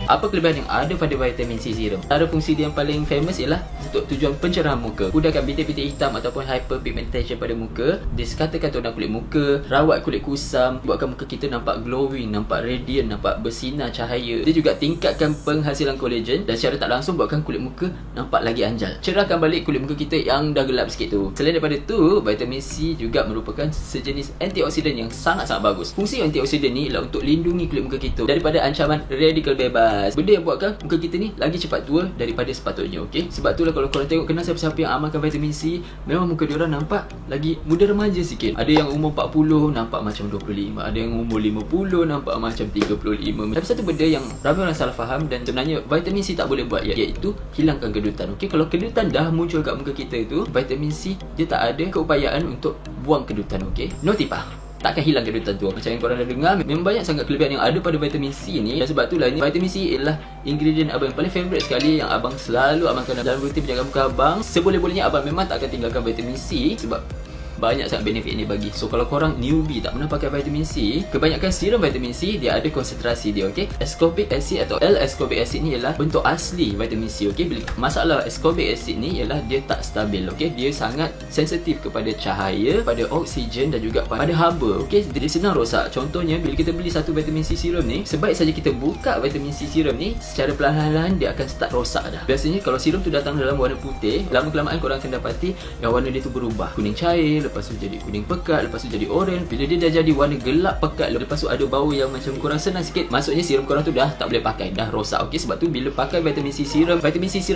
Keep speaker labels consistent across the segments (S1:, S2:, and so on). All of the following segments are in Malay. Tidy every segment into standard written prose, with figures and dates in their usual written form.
S1: Apa kelebihan yang ada pada vitamin C serum? Antara fungsi dia yang paling famous ialah untuk tujuan pencerahan muka, mudahkan bintik-bintik hitam ataupun hyperpigmentation pada muka, disekatakan tonal kulit muka, rawat kulit kusam, buatkan muka kita nampak glowing, nampak radiant, nampak bersinar cahaya. Dia juga tingkatkan penghasilan kolagen dan secara tak langsung buatkan kulit muka nampak lagi anjal, cerahkan balik kulit muka kita yang dah gelap sikit tu. Selain daripada tu, vitamin C juga merupakan sejenis antioksidan yang sangat-sangat bagus. Fungsi antioksidan ni ialah untuk lindungi kulit muka kita daripada ancaman radikal bebas, benda yang buatkan muka kita ni lagi cepat tua daripada sepatutnya. Okey, sebab itulah kalau korang tengok kenal siapa-siapa yang amalkan vitamin C, memang muka diorang nampak lagi muda remaja sikit. Ada yang umur 40 nampak macam 25, ada yang umur 50 nampak macam 35. Tapi satu benda yang ramai orang salah faham dan sebenarnya vitamin C tak boleh buat, iaitu hilangkan kedutan. Okey, kalau kedutan dah muncul kat muka kita tu, vitamin C dia tak ada keupayaan untuk buang kedutan. Okey, no tipah, takkan hilang kedutan tu. Macam yang korang dah dengar, memang banyak sangat kelebihan yang ada pada vitamin C ni. Dan sebab itulah vitamin C ialah ingredient abang yang paling favourite sekali, yang abang selalu amalkan dalam rutin penjagaan muka abang. Seboleh-bolehnya abang memang tak akan tinggalkan vitamin C sebab banyak sangat benefit ni bagi. So kalau korang newbie tak pernah pakai vitamin C, kebanyakan serum vitamin C dia ada konsentrasi dia. Okey, ascorbic acid atau L-ascorbic acid ni ialah bentuk asli vitamin C. Okey, bila masalah ascorbic acid ni ialah dia tak stabil. Okey, dia sangat sensitif kepada cahaya, pada oksigen dan juga pada haba. Okey, dia senang rosak. Contohnya bila kita beli satu vitamin C serum ni, sebaik saja kita buka vitamin C serum ni, secara perlahan-lahan dia akan start rosak dah. Biasanya kalau serum tu datang dalam warna putih, lama-kelamaan korang akan dapati yang warna dia tu berubah, kuning cair, lepas tu jadi kuning pekat, lepas tu jadi oren. Bila dia dah jadi warna gelap pekat, lepas tu ada bau yang macam kurang senang sikit, maksudnya serum korang tu dah tak boleh pakai, dah rosak. Okey, sebab tu bila pakai vitamin C serum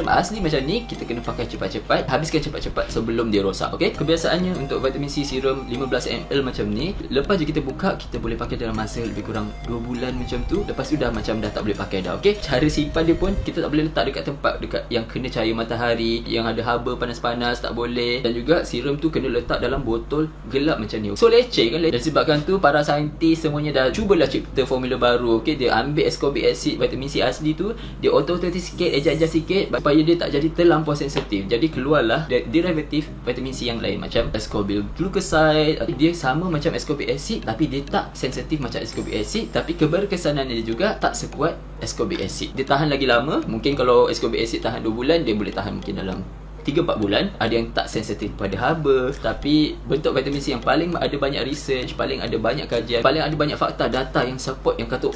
S1: asli macam ni, kita kena pakai cepat-cepat, habiskan cepat-cepat sebelum dia rosak. Okey, kebiasaannya untuk vitamin C serum 15 ml macam ni, lepas je kita buka, kita boleh pakai dalam masa lebih kurang 2 bulan macam tu. Lepas tu dah macam dah tak boleh pakai dah. Okey, cara simpan dia pun kita tak boleh letak dekat tempat dekat yang kena cahaya matahari, yang ada haba panas-panas, tak boleh. Dan juga serum tu kena letak dalam botol gelap macam ni. So leceh kan. Dan sebabkan tu para saintis semuanya dah cubalah cipta formula baru. Okey, dia ambil ascorbic acid vitamin C asli tu, dia auto-adjust sikit, adjust sikit supaya dia tak jadi terlampau sensitif. Jadi keluarlah derivatif vitamin C yang lain macam ascorbyl glucoside. Dia sama macam ascorbic acid tapi dia tak sensitif macam ascorbic acid, tapi keberkesanannya dia juga tak sekuat ascorbic acid. Dia tahan lagi lama. Mungkin kalau ascorbic acid tahan 2 bulan, dia boleh tahan mungkin dalam 3-4 bulan. Ada yang tak sensitif pada haba. Tapi bentuk vitamin C yang paling ada banyak research, paling ada banyak kajian, paling ada banyak fakta, data yang support, yang kata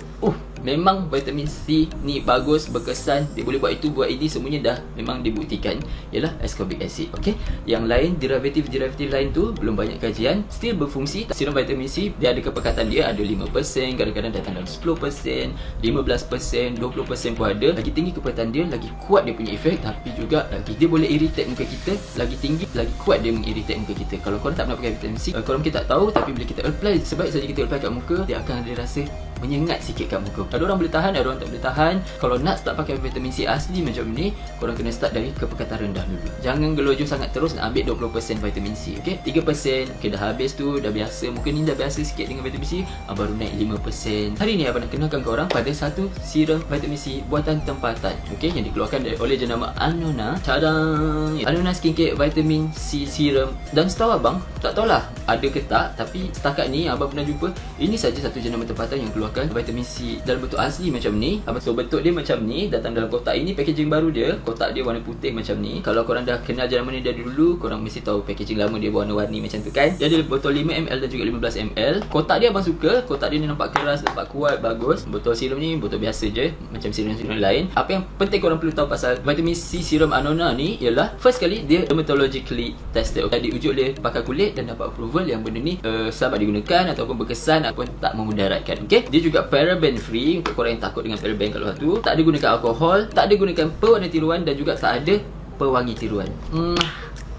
S1: memang vitamin C ni bagus, berkesan, dia boleh buat itu, buat ini, semuanya dah memang dibuktikan, ialah ascorbic acid. Okey, yang lain derivatif lain tu belum banyak kajian, still berfungsi. Serum vitamin C dia ada kepekatan dia, ada 5%, kadang-kadang datang dalam 10%, 15%, 20% pun ada. Lagi tinggi kepekatan dia, lagi kuat dia punya efek. Tapi juga lagi dia boleh irritate muka kita, lagi tinggi, lagi kuat dia mengirritate muka kita. Kalau korang tak pernah pakai vitamin C, korang mungkin tak tahu, tapi bila kita apply, sebaik saja kita apply kat muka, dia akan ada rasa menyengat sikit kat muka. Ada orang boleh tahan, ada orang tak boleh tahan. Kalau nak start pakai vitamin C asli macam ni, korang kena start dari kepekatan rendah dulu. Jangan gelojoh sangat terus nak ambil 20% vitamin C. Okey, 3%, okey, dah habis tu, dah biasa, muka ni dah biasa sikit dengan vitamin C, baru naik 5%. Hari ni abang nak kenalkan korang pada satu serum vitamin C buatan tempatan, okey, yang dikeluarkan oleh jenama Anona. Tadang! Anona Skincare Vitamin C Serum. Dan setahu abang, tak tahulah ada ke tak, tapi setakat ni abang pernah jumpa ini saja satu jenama tempatan yang keluarkan vitamin C dalam bentuk asli macam ni. So bentuk dia macam ni, datang dalam kotak ini. Packaging baru dia, kotak dia warna putih macam ni. Kalau korang dah kenal jenama ni dari dulu, korang mesti tahu packaging lama dia warna-warni macam tu kan. Dia ada botol 5ml dan juga 15ml. Kotak dia abang suka, kotak dia ni nampak keras, nampak kuat, bagus. Botol serum ni botol biasa je, macam serum-serum lain. Apa yang penting korang perlu tahu pasal vitamin C serum Anona ni ialah, first kali dia dermatologically tested. Jadi uji oleh pakar kulit dan dapat approval yang benda ni selamat digunakan ataupun berkesan ataupun tak memudaratkan. Okey, dia juga paraben free untuk korang yang takut dengan paraben. Kalau satu, tak ada gunakan alkohol, tak ada gunakan pewarna tiruan dan juga tak ada pewangi tiruan.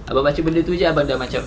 S1: Abang baca benda tu je, abang dah macam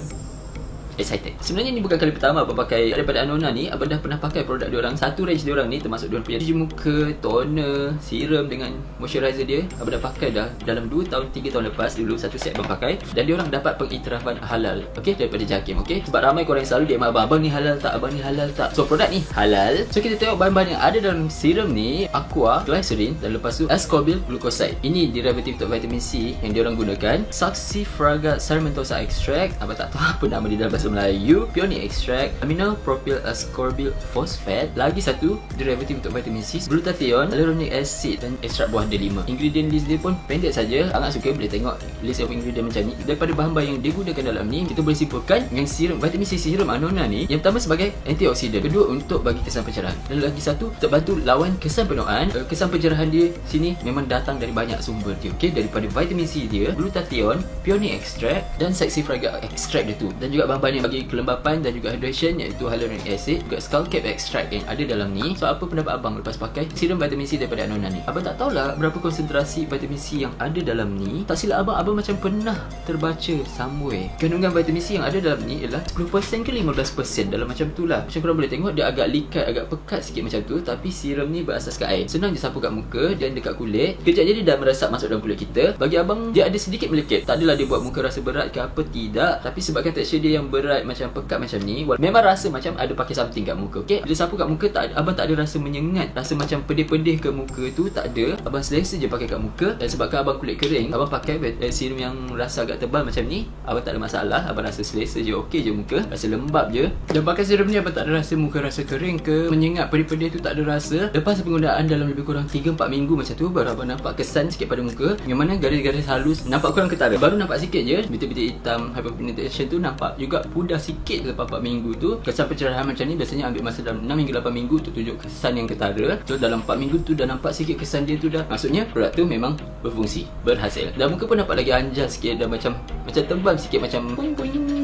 S1: excited. Sebenarnya ni bukan kali pertama abang pakai daripada Anona ni. Abang dah pernah pakai produk diorang, satu range diorang ni, termasuk diorang punya cuci muka, toner, serum dengan moisturizer dia. Abang dah pakai dah dalam 2 tahun 3 tahun lepas. Dulu satu set abang pakai dan diorang dapat pengiktirafan halal, okey, daripada JAKIM. Okey, sebab ramai korang yang selalu DM abang ni halal tak, abang ni halal tak. So produk ni halal. So kita tengok bahan-bahan yang ada dalam serum ni. Aqua, glycerin dan lepas tu ascorbyl glucoside. Ini derivatif untuk vitamin C yang diorang gunakan. Saxifraga sarmentosa extract, abang tak tahu apa nama dia dalam bahasa bahasa Melayu, Peony Extract, Aminal Propyl Ascorbyl Phosphate. Lagi satu derivatif untuk vitamin C, glutathione, hyaluronic acid dan ekstrak buah delima. Ingredient list dia pun pendek saja. Sangat suka boleh tengok list of ingredient macam ni. Daripada bahan-bahan yang digunakan dalam ni, kita boleh simpulkan dengan serum vitamin C serum Anona ni, yang pertama sebagai antioksidan, kedua untuk bagi kesan pencerahan, dan lagi satu untuk bantu lawan kesan penuaan. Kesan pencerahan dia sini memang datang dari banyak sumber dia. Okey, daripada vitamin C dia, glutathione, Peony Extract dan Saxifraga Extract dia tu, dan juga bahan-bahan yang bagi kelembapan dan juga hydration iaitu hyaluronic acid, juga skull cap extract yang ada dalam ni. So apa pendapat abang lepas pakai serum vitamin C daripada Anona ni? Abang tak tahulah berapa konsentrasi vitamin C yang ada dalam ni. Tak silap abang macam pernah terbaca somewhere kandungan vitamin C yang ada dalam ni ialah 10% ke 15%, dalam macam tu lah. Macam korang boleh tengok dia agak likat, agak pekat sikit macam tu, tapi serum ni berasaskan air. Senang je sapu kat muka dan dekat kulit. Kejap je dia dah meresap masuk dalam kulit kita. Bagi abang dia ada sedikit melekit. Tak adalah dia buat muka rasa berat ke apa, tidak. Tapi sebabkan tekstur dia yang berat macam pekat macam ni, memang rasa macam ada pakai something kat muka. Okey, bila sapu kat muka abang tak ada rasa menyengat, rasa macam pedih-pedih ke muka tu, tak ada. Abang selesa je pakai kat muka. Dan sebabkan abang kulit kering, abang pakai serum yang rasa agak tebal macam ni, abang tak ada masalah. Abang rasa selesa je, okey je muka, rasa lembab je. Dan pakai serum ni abang tak ada rasa muka rasa kering ke menyengat, pedih-pedih tu tak ada rasa. Lepas penggunaan dalam lebih kurang 3-4 minggu macam tu, baru abang nampak kesan sikit pada muka, yang mana garis-garis halus nampak kurang ketara. Baru nampak sikit je bintik-bintik hitam hyperpigmentation tu nampak juga pudar sikit lepas 4 minggu tu. Kesan pencerahan macam ni biasanya ambil masa dalam 6 hingga 8 minggu untuk tunjuk kesan yang ketara. So dalam 4 minggu tu dah nampak sikit kesan dia tu dah. Maksudnya produk tu memang berfungsi, berhasil. Dan muka pun nampak lagi anjas sikit dan macam tebal sikit, macam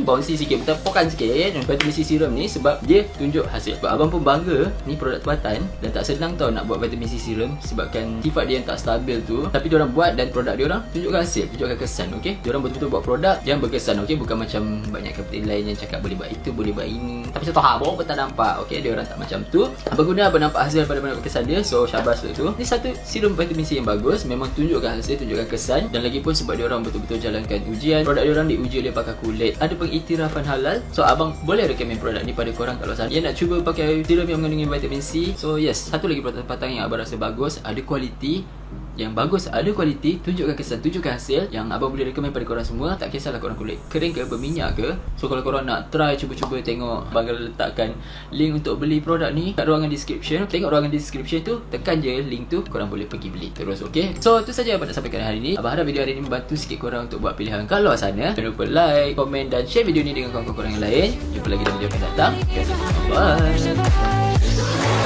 S1: bouncy sikit, bertepukan sikit vitamin C serum ni, sebab dia tunjuk hasil. Sebab abang pun bangga ni produk tempatan, dan tak senang tau nak buat vitamin C serum sebabkan sifat dia yang tak stabil tu. Tapi diorang buat dan produk diorang tunjukkan hasil, tunjukkan kesan. Okey, diorang betul-betul buat produk yang berkesan. Okey, bukan macam banyak company lain yang cakap boleh buat itu, boleh buat ini, tapi satu hal pun tak nampak. Okey, diorang tak macam tu. Abang guna, abang nampak hasil pada kesan dia. So syabas tu. Ni satu serum vitamin C yang bagus, memang tunjukkan hasil, tunjukkan kesan. Dan lagi pun sebab diorang betul-betul jalankan ujian, produk diorang diuji oleh pakar kulit, ada pengiktirafan halal. So abang boleh recommend produk ni pada korang kalau yang nak cuba pakai serum yang mengandungi vitamin C. So yes, satu lagi produk tempatan yang abang rasa bagus, ada kualiti yang bagus, ada kualiti, tunjukkan kesan, tunjukkan hasil, yang abang boleh recommend pada korang semua. Tak kisahlah korang kulit kering ke, berminyak ke. So kalau korang nak try, cuba-cuba tengok, abang letakkan link untuk beli produk ni kat ruangan description. Tengok ruangan description tu, tekan je link tu, korang boleh pergi beli terus. Okay, so tu saja abang nak sampaikan hari ni. Abang harap video hari ni membantu sikit korang untuk buat pilihan kat luar sana. Jangan lupa like, komen dan share video ni dengan kawan-kawan korang yang lain. Jumpa lagi dalam video akan datang. Bye.